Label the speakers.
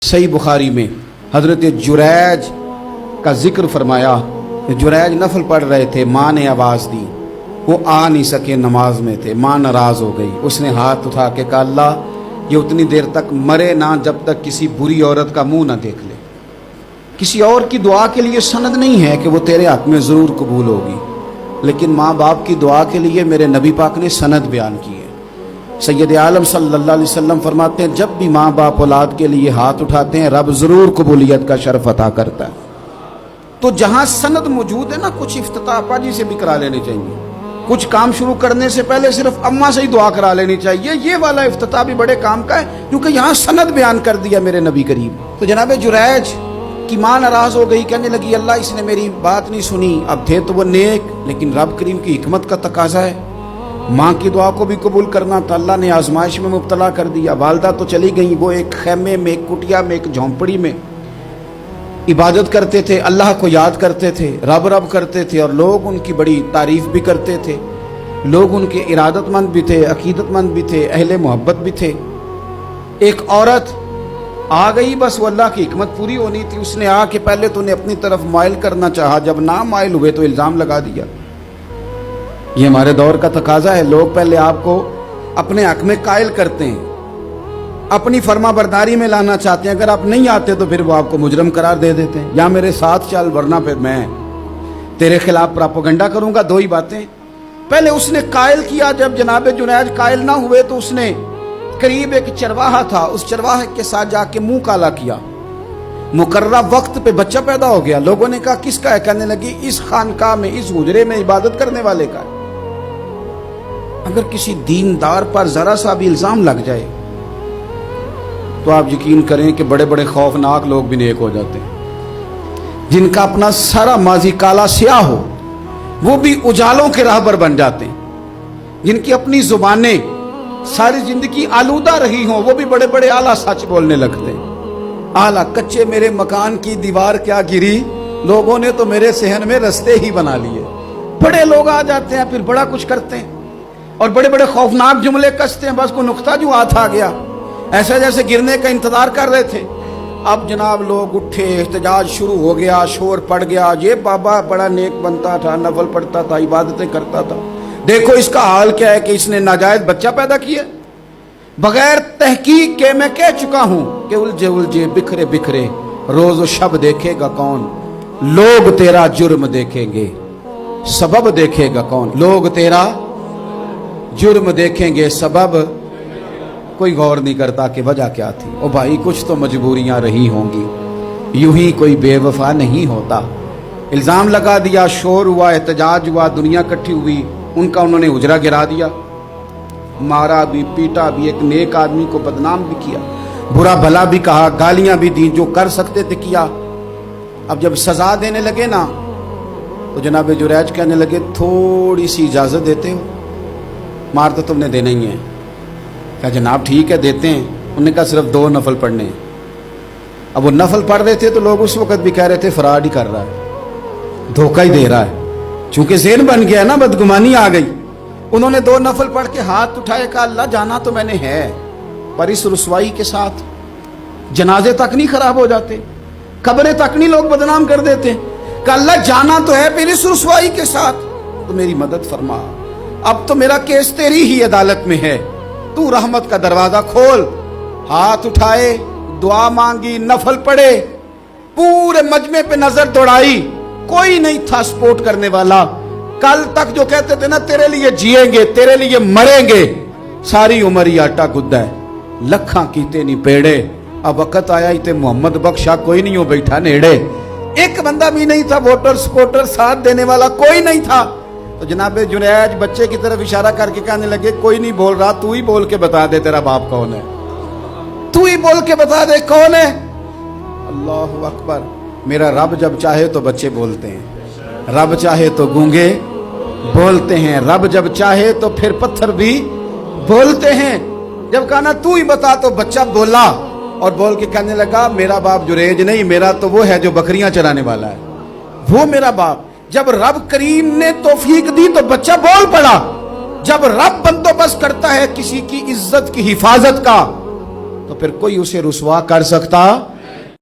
Speaker 1: सही बुखारी में हजरत जुरैज का जिक्र फरमाया। जुरैज नफल पढ़ रहे थे, माँ ने आवाज़ दी, वो आ नहीं सके, नमाज में थे, माँ नाराज़ हो गई। उसने हाथ उठा के कहा, अल्लाह ये उतनी देर तक मरे ना जब तक किसी बुरी औरत का मुंह ना देख ले। किसी और की दुआ के लिए सनद नहीं है कि वो तेरे हक में ज़रूर कबूल होगी, लेकिन माँ बाप की दुआ के लिए मेरे नबी पाक ने सनद बयान की है। सैयद आलम सल्लल्लाहु अलैहि वसल्लम फरमाते हैं, जब भी माँ बाप औलाद के लिए हाथ उठाते हैं रब ज़रूर कबूलियत का शर्फ अता करता है। तो जहाँ सनद मौजूद है ना, कुछ इफ्तिताह पाजी से भी करा लेने चाहिए। कुछ काम शुरू करने से पहले सिर्फ अम्मा से ही दुआ करा लेनी चाहिए। ये वाला इफ्तिताह भी बड़े काम का है, क्योंकि यहाँ सनद बयान कर दिया मेरे नबी करीम। तो जनाब जुरैज की माँ नाराज हो गई, कहने लगी अल्लाह इसने मेरी बात नहीं सुनी। अब थे तो वो नेक, लेकिन रब करीम की हिकमत का तकाजा है, माँ की दुआ को भी कबूल करना था। अल्लाह ने आजमाइश में मुब्तला कर दिया। वालदा तो चली गई, वो एक खैमे में, एक कुटिया में, एक झोंपड़ी में इबादत करते थे, अल्लाह को याद करते थे, रब रब करते थे, और लोग उनकी बड़ी तारीफ भी करते थे। लोग उनके इरादतमंद भी थे, अकीदतमंद भी थे, अहले मोहब्बत भी थे। एक औरत आ गई, बस वो अल्लाह की हिकमत पूरी होनी थी। उसने आके पहले तो उन्हें अपनी तरफ माइल करना चाहा, जब ना माइल हुए तो इल्ज़ाम लगा दिया। ये हमारे दौर का तकाजा है, लोग पहले आपको अपने हक में कायल करते हैं, अपनी फर्मा बरदारी में लाना चाहते हैं। अगर आप नहीं आते तो फिर वो आपको मुजरम करार दे देते हैं, या मेरे साथ चल वरना फिर मैं तेरे खिलाफ प्रोपेगेंडा करूंगा। दो ही बातें। पहले उसने कायल किया, जब जनाब जुनैद कायल ना हुए तो उसने करीब एक चरवाहा था, उस चरवाहे के साथ जाके मुंह काला किया। मुकर्रा वक्त पे बच्चा पैदा हो गया। लोगों ने कहा किसका है? कहने लगी इस खानकाह में, इस हुजरे में इबादत करने वाले का है। अगर किसी दीनदार पर जरा सा भी इल्जाम लग जाए तो आप यकीन करें कि बड़े बड़े खौफनाक लोग भी नेक हो जाते हैं। जिनका अपना सारा माजी काला स्याह हो वो भी उजालों के राहबर बन जाते हैं। जिनकी अपनी जुबानें सारी जिंदगी आलूदा रही हों वो भी बड़े बड़े आला सच बोलने लगते हैं। आला कच्चे मेरे मकान की दीवार क्या गिरी, लोगों ने तो मेरे सहन में रस्ते ही बना लिए। बड़े लोग आ जाते हैं, फिर बड़ा कुछ करते हैं और बड़े बड़े खौफनाक जुमले कसते हैं। बस को नुक्ता जो हाथ आ गया, ऐसा जैसे गिरने का इंतजार कर रहे थे। अब जनाब लोग उठे, एहतजाज शुरू हो गया, शोर पड़ गया। ये बाबा बड़ा नेक बनता था, नफल पढ़ता था, इबादतें करता था, देखो इसका हाल क्या है कि इसने नाजायज बच्चा पैदा किया। बगैर तहकीक के मैं कह चुका हूं कि उलझे उलझे बिखरे बिखरे रोज शब देखेगा कौन, लोग तेरा जुर्म देखेंगे सबब देखेगा कौन। लोग तेरा जुर्म देखेंगे सबब, कोई गौर नहीं करता कि वजह क्या थी। ओ भाई कुछ तो मजबूरियां रही होंगी, यूं ही कोई बेवफा नहीं होता। इल्जाम लगा दिया, शोर हुआ, एहतजाज हुआ, दुनिया इकट्ठी हुई, उनका उन्होंने उजरा गिरा दिया, मारा भी, पीटा भी, एक नेक आदमी को बदनाम भी किया, बुरा भला भी कहा, गालियां भी दी, जो कर सकते थे किया। अब जब सजा देने लगे ना तो जनाब जुरैज कहने लगे थोड़ी सी इजाजत देते हो, मार तो तुमने देना ही है। क्या जनाब ठीक है देते हैं। उन्होंने कहा सिर्फ 2 नफल पढ़ने हैं। अब वो नफल पढ़ रहे थे तो लोग उस वक्त भी कह रहे थे फराड ही कर रहा है, धोखा ही दे रहा है। चूंकि ज़ेन बन गया ना, बदगुमानी आ गई। उन्होंने 2 नफल पढ़ के हाथ उठाए, कहा अल्लाह जाना तो मैंने है, पर इस रुसवाई के साथ जनाजे तक नहीं खराब हो जाते, कब्रें तक नहीं लोग बदनाम कर देते। कहा अल्लाह जाना तो है, फिर इस रुसवाई के साथ तो मेरी मदद फरमा। अब तो मेरा केस तेरी ही अदालत में है, तू रहमत का दरवाजा खोल। हाथ उठाए, दुआ मांगी, नफल पढ़े, पूरे मजमे पे नजर दौड़ाई, कोई नहीं था सपोर्ट करने वाला। कल तक जो कहते थे ना तेरे लिए जिएंगे, तेरे लिए मरेंगे, सारी उम्र ही आटा गुद्दा है, लखा कीते नहीं पेड़े। अब वक्त आया ही ते मोहम्मद बख्शा कोई नहीं हो बैठा नेड़े। एक बंदा भी नहीं था, वोटर सपोर्टर साथ देने वाला कोई नहीं था। तो जनाब जुनैज बच्चे की तरफ इशारा करके कहने लगे कोई नहीं बोल रहा, तू ही बोल के बता दे तेरा बाप कौन है, तू ही बोल के बता दे कौन है। अल्लाहु अकबर। मेरा रब जब चाहे तो बच्चे बोलते हैं, रब चाहे तो गूंगे बोलते हैं, रब जब चाहे तो फिर पत्थर भी बोलते हैं। जब कहा ना तू ही बता तो बच्चा बोला और बोल के कहने लगा मेरा बाप जुरैज नहीं, मेरा तो वो है जो बकरियां चराने वाला है, वो मेरा बाप। जब रब करीम ने तौफीक दी तो बच्चा बोल पड़ा। जब रब बंदोबस्त करता है किसी की इज्जत की हिफाजत का تو پھر کوئی اسے رسوا کر سکتا